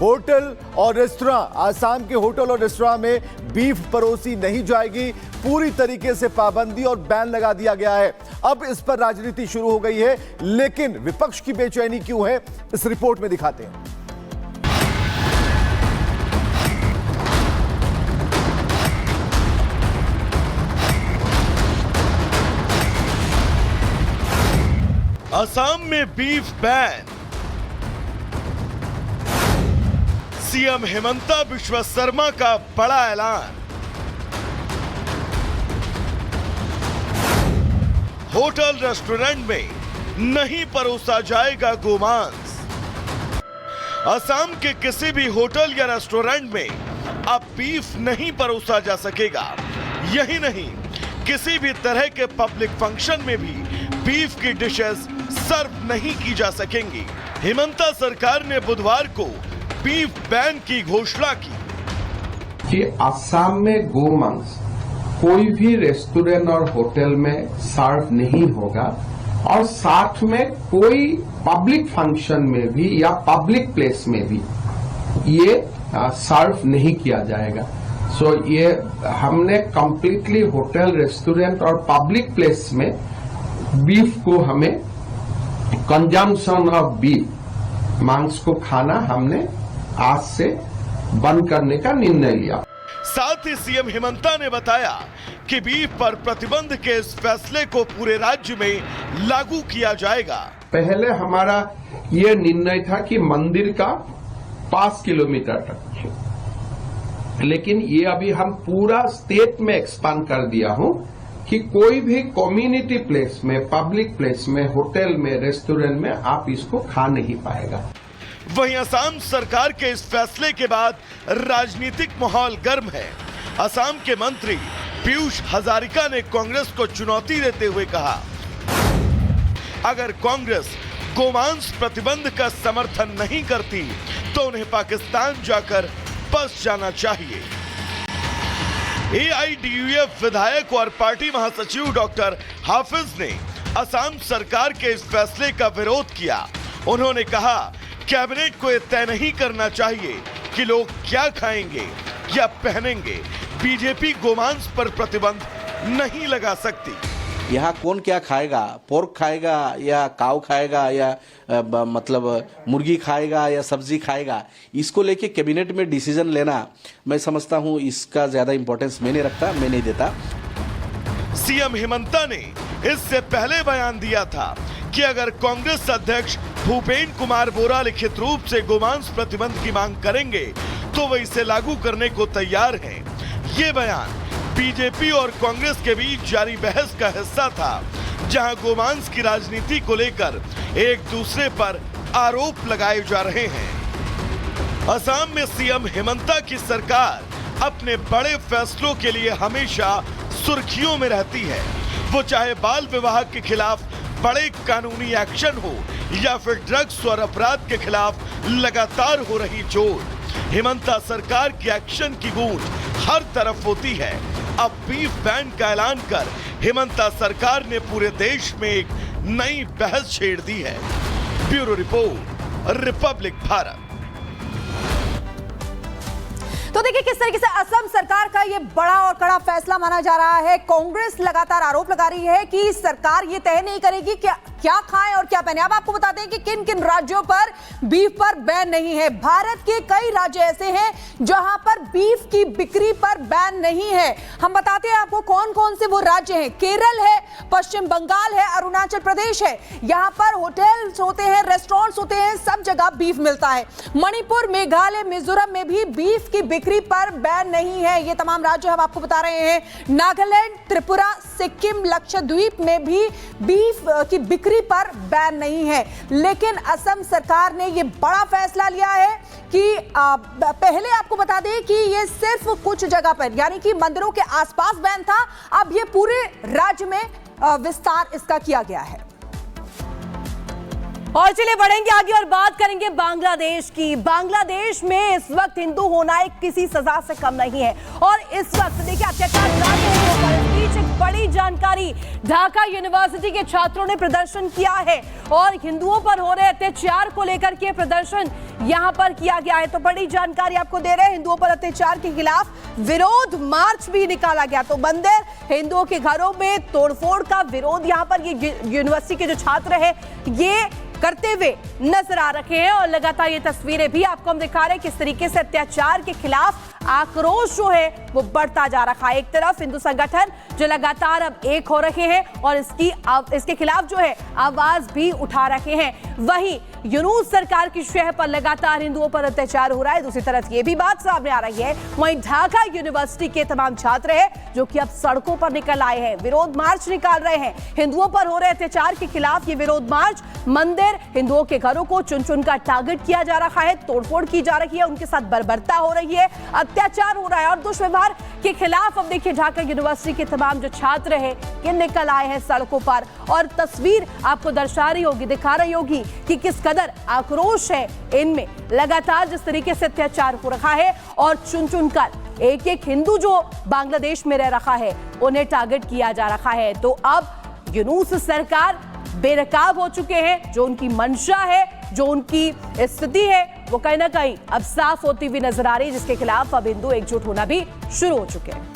Hotel और restaurant, Assam के hotel और रेस्तरां में बीफ परोसी नहीं जाएगी। पूरी तरीके से पाबंदी और बैन लगा दिया गया है। अब इस पर राजनीति शुरू हो गई है, लेकिन विपक्ष की बेचैनी क्यों है, इस रिपोर्ट में दिखाते हैं। असम में beef ban. CM Himanta Biswa Sarma का बड़ा ऐलान। होटल रेस्टोरेंट में नहीं परोसा जाएगा गोमांस। असम के किसी भी होटल या रेस्टोरेंट में अब बीफ नहीं परोसा जा सकेगा। यही नहीं, किसी भी तरह के पब्लिक फंक्शन में भी बीफ की डिशेस सर्व नहीं की जा सकेंगी। हेमंता सरकार ने बुधवार को बीफ बैन की घोषणा की कि असम में गोमांस कोई भी रेस्टोरेंट और होटल में सर्व नहीं होगा और साथ में कोई पब्लिक फंक्शन में भी या पब्लिक प्लेस में भी ये सर्व नहीं किया जाएगा। सो ये हमने कंप्लीटली होटल, रेस्टोरेंट और पब्लिक प्लेस में बीफ को हमें कंजम्पशन ऑफ बीफ, मांस को खाना हमने आज से बंद करने का निर्णय लिया। साथ ही सीएम हेमंता ने बताया कि बीफ पर प्रतिबंध के इस फैसले को पूरे राज्य में लागू किया जाएगा। पहले हमारा ये निर्णय था कि मंदिर का 5 किलोमीटर तक, लेकिन ये अभी हम पूरा स्टेट में एक्सपांड कर दिया हूं कि कोई भी कम्युनिटी प्लेस में, पब्लिक प्लेस में, होटल में, रेस्टोरेंट में आप इसको खा नहीं पाएगा। वहीं असम सरकार के इस फैसले के बाद राजनीतिक माहौल गर्म है। असम के मंत्री पीयूष हजारिका ने कांग्रेस को चुनौती देते हुए कहा, अगर कांग्रेस गोमांस प्रतिबंध का समर्थन नहीं करती तो उन्हें पाकिस्तान जाकर बस जाना चाहिए। एआईडीयूएफ विधायक और पार्टी महासचिव डॉक्टर हाफिज ने असम सरकार के इस फैसले का विरोध किया। उन्होंने कहा, कैबिनेट को यह तय नहीं करना चाहिए कि लोग क्या खाएंगे या पहनेंगे। बीजेपी गोमांस पर प्रतिबंध नहीं लगा सकती। यहाँ कौन क्या खाएगा, पोर्क खाएगा या काऊ खाएगा या मतलब मुर्गी खाएगा या सब्जी खाएगा, इसको लेके कैबिनेट में डिसीजन लेना मैं समझता हूँ इसका ज्यादा इंपॉर्टेंस मैं नहीं रखता, मैं नहीं देता। सीएम हेमंता ने इससे पहले बयान दिया था कि अगर कांग्रेस अध्यक्ष भूपेंद्र कुमार बोरा लिखित रूप से गोमांस प्रतिबंध की मांग करेंगे तो वह इसे लागू करने को तैयार हैं। ये बयान बीजेपी और कांग्रेस के बीच जारी बहस का हिस्सा था, जहां गोमांस की राजनीति को लेकर एक दूसरे पर आरोप लगाए जा रहे हैं। असम में सीएम हेमंता की सरकार अपने बड़े फैसलों के लिए हमेशा सुर्खियों में रहती है। वो चाहे बाल विवाह के खिलाफ बड़े कानूनी एक्शन हो या फिर ड्रग्स और अपराध के खिलाफ लगातार हो रही जोर, हेमंता सरकार की एक्शन की गूंज हर तरफ होती है। अब बीफ बैन का ऐलान कर हेमंता सरकार ने पूरे देश में एक नई बहस छेड़ दी है। Bureau report, Republic Bharat. तो देखिए किस तरीके से असम सरकार का ये बड़ा और कड़ा फैसला माना जा रहा है। कांग्रेस लगातार आरोप लगा रही है कि सरकार ये तय नहीं करेगी क्या खाएं और क्या पहने। अब आपको बताते हैं कि किन किन राज्यों पर बीफ पर बैन नहीं है। भारत के कई राज्य ऐसे हैं जहां पर बीफ की बिक्री पर बैन नहीं है। हम बताते हैं आपको कौन कौन से वो राज्य हैं। केरल है, पश्चिम बंगाल है, अरुणाचल प्रदेश है। यहां पर होटल्स होते हैं, रेस्टोरेंट्स होते हैं, सब जगह बीफ मिलता है। मणिपुर, मेघालय, मिजोरम में भी बीफ की बिक्री पर बैन नहीं है। ये तमाम राज्य हम आपको बता रहे हैं। नागालैंड, त्रिपुरा, सिक्किम, लक्षद्वीप में भी बीफ की बिक्री पर बैन नहीं है। लेकिन असम सरकार ने यह बड़ा फैसला लिया है कि पहले आपको बता दें कि ये सिर्फ कुछ जगह पर, यानी कि मंदिरों के आसपास बैन था, अब ये पूरे राज्य में विस्तार इसका किया गया है। और चलिए बढ़ेंगे आगे और बात करेंगे बांग्लादेश की। बांग्लादेश में इस वक्त हिंदू होना एक किसी सजा से कम नहीं है और इस वक्त देखिए अत्याचार जारी है। इस बीच एक बड़ी जानकारी, ढाका यूनिवर्सिटी के छात्रों ने प्रदर्शन किया है और हिंदुओं पर हो रहे अत्याचार को लेकर के प्रदर्शन यहां पर किया गया है। तो बड़ी जानकारी आपको दे रहे हैं, हिंदुओं पर अत्याचार के खिलाफ विरोध मार्च भी निकाला गया। तो मंदिर, हिंदुओं के घरों में तोड़फोड़ का विरोध यहां पर ये यूनिवर्सिटी के जो छात्र है ये करते हुए नजर आ रहे हैं और लगातार ये तस्वीरें भी आपको हम दिखा रहे हैं किस तरीके से अत्याचार के खिलाफ आक्रोश जो है वो बढ़ता जा रहा है। एक तरफ हिंदू संगठन जो लगातार अब एक हो रहे हैं और इसके खिलाफ जो है आवाज भी उठा रहे हैं, वहीं यूनूस सरकार की शह पर लगातार हिंदुओं पर अत्याचार हो रहा है। दूसरी तरफ ये भी बात सामने आ रही है, वहीं ढाका यूनिवर्सिटी के तमाम छात्र हैं जो कि अब सड़कों पर निकल आए हैं, विरोध मार्च निकाल रहे हैं। हिंदुओं पर हो रहे अत्याचार के खिलाफ ये विरोध मार्च, मंदिर, हिंदुओं के घरों को चुन चुन कर टारगेट किया जा रहा है, तोड़फोड़ की जा रही है, उनके साथ बर्बरता हो रही है, अत्याचार हो रहा है और दुष्व्यवहार के खिलाफ अब देखिए ढाका यूनिवर्सिटी के तमाम जो छात्र हैं ये निकल आए हैं सड़कों पर। और तस्वीर आपको दर्शा रही होगी, दिखा रही होगी कि किस कदर आक्रोश है इनमें। लगातार जिस तरीके से अत्याचार हो रहा है और चुन चुन कर एक एक हिंदू जो बांग्लादेश में रह रहा है उन्हें टारगेट किया जा रहा है। तो अब यूनूस सरकार बेनकाब हो चुके हैं, जो उनकी मंशा है, जो उनकी स्थिति है वो कहीं ना कहीं अब साफ होती हुई नजर आ रही है, जिसके खिलाफ अब हिंदू एकजुट होना भी शुरू हो चुके हैं।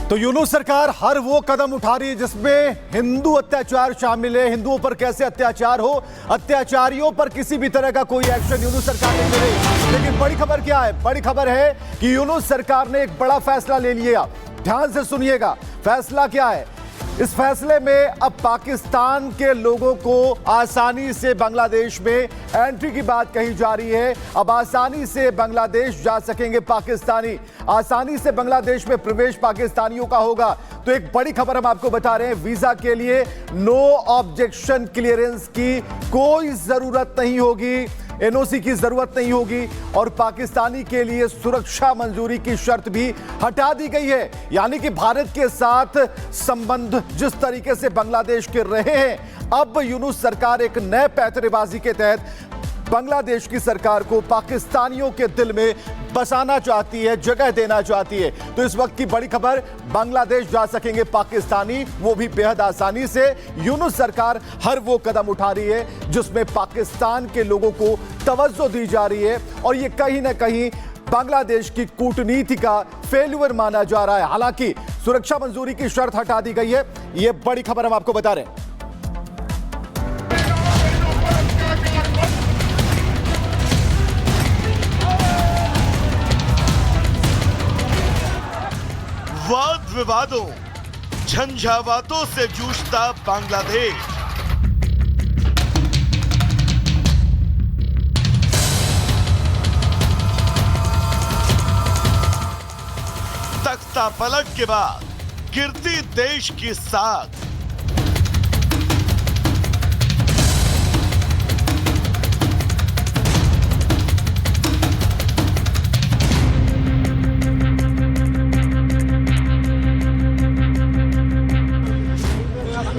तो यूनूस सरकार हर वो कदम उठा रही है जिसमें हिंदू अत्याचार शामिल है, हिंदुओं पर कैसे अत्याचार हो, अत्याचारियों पर किसी भी तरह का कोई एक्शन यूनूस सरकार नहीं ले रही। लेकिन बड़ी खबर क्या है? बड़ी खबर है कि यूनूस सरकार ने एक बड़ा फैसला ले लिया। ध्यान से सुनिएगा, फैसला क्या है? इस फैसले में अब पाकिस्तान के लोगों को आसानी से बांग्लादेश में एंट्री की बात कही जा रही है। अब आसानी से बांग्लादेश जा सकेंगे पाकिस्तानी, आसानी से बांग्लादेश में प्रवेश पाकिस्तानियों का होगा। तो एक बड़ी खबर हम आपको बता रहे हैं, वीजा के लिए नो ऑब्जेक्शन क्लियरेंस की कोई जरूरत नहीं होगी, एनओसी की जरूरत नहीं होगी और पाकिस्तानी के लिए सुरक्षा मंजूरी की शर्त भी हटा दी गई है। यानी कि भारत के साथ संबंध जिस तरीके से बांग्लादेश के रहे हैं, अब यूनूस सरकार एक नए पैंतरेबाजी के तहत बांग्लादेश की सरकार को पाकिस्तानियों के दिल में बसाना चाहती है, जगह देना चाहती है। तो इस वक्त की बड़ी खबर, बांग्लादेश जा सकेंगे पाकिस्तानी, वो भी बेहद आसानी से। यूनूस सरकार हर वो कदम उठा रही है जिसमें पाकिस्तान के लोगों को तवज्जो दी जा रही है और ये कहीं ना कहीं बांग्लादेश की कूटनीति का फेल्यूर माना जा रहा है। हालांकि सुरक्षा मंजूरी की शर्त हटा दी गई है, ये बड़ी खबर हम आपको बता रहे हैं। वाद विवादों, झंझावातों से जूझता बांग्लादेश। तख्ता पलट के बाद गिरती देश की साख।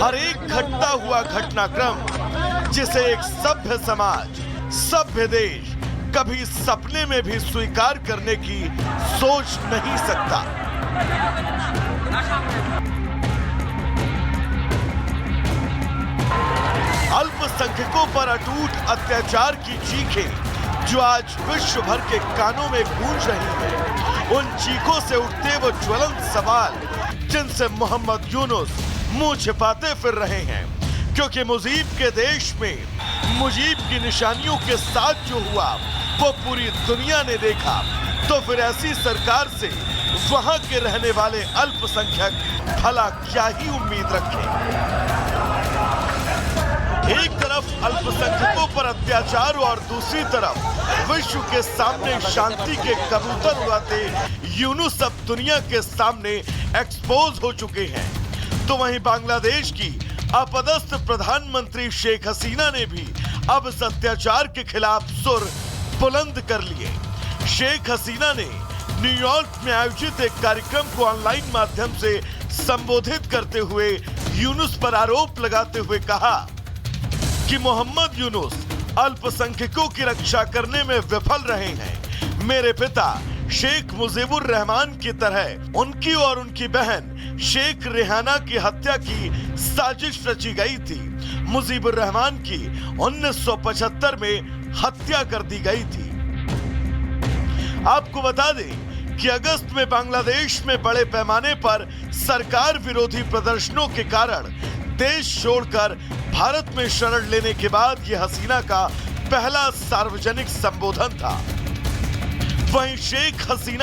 हर एक घटता हुआ घटनाक्रम जिसे एक सभ्य समाज, सभ्य देश कभी सपने में भी स्वीकार करने की सोच नहीं सकता। अल्पसंख्यकों पर अटूट अत्याचार की चीखें जो आज विश्व भर के कानों में गूंज रही हैं, उन चीखों से उठते वो ज्वलंत सवाल जिनसे मोहम्मद यूनुस मुंह छिपाते फिर रहे हैं। क्योंकि मुजीब के देश में मुजीब की निशानियों के साथ जो हुआ वो पूरी दुनिया ने देखा, तो फिर ऐसी सरकार से वहां के रहने वाले अल्पसंख्यक भला क्या ही उम्मीद रखें। एक तरफ अल्पसंख्यकों पर अत्याचार और दूसरी तरफ विश्व के सामने शांति के कबूतर उड़ाते यूनुस अब दुनिया के सामने एक्सपोज हो चुके हैं। तो वहीं बांग्लादेश की अपदस्थ प्रधानमंत्री शेख हसीना ने भी अब इस अत्याचार के खिलाफ सुर बुलंद कर लिए। शेख हसीना ने न्यूयॉर्क में आयोजित एक कार्यक्रम को ऑनलाइन माध्यम से संबोधित करते हुए यूनुस पर आरोप लगाते हुए कहा, कि मोहम्मद यूनुस अल्पसंख्यकों की रक्षा करने में विफल रहे हैं। मेरे पिता शेख मुजीबुर रहमान की तरह उनकी और उनकी बहन शेख रेहाना की हत्या की साजिश रची गई थी। मुजीबुर रहमान की 1975 में हत्या कर दी गई थी। आपको बता दें कि अगस्त में बांग्लादेश में बड़े पैमाने पर सरकार विरोधी प्रदर्शनों के कारण देश छोड़कर भारत में शरण लेने के बाद यह हसीना का पहला सार्वजनिक संबोधन था। वहीं शेख हसीना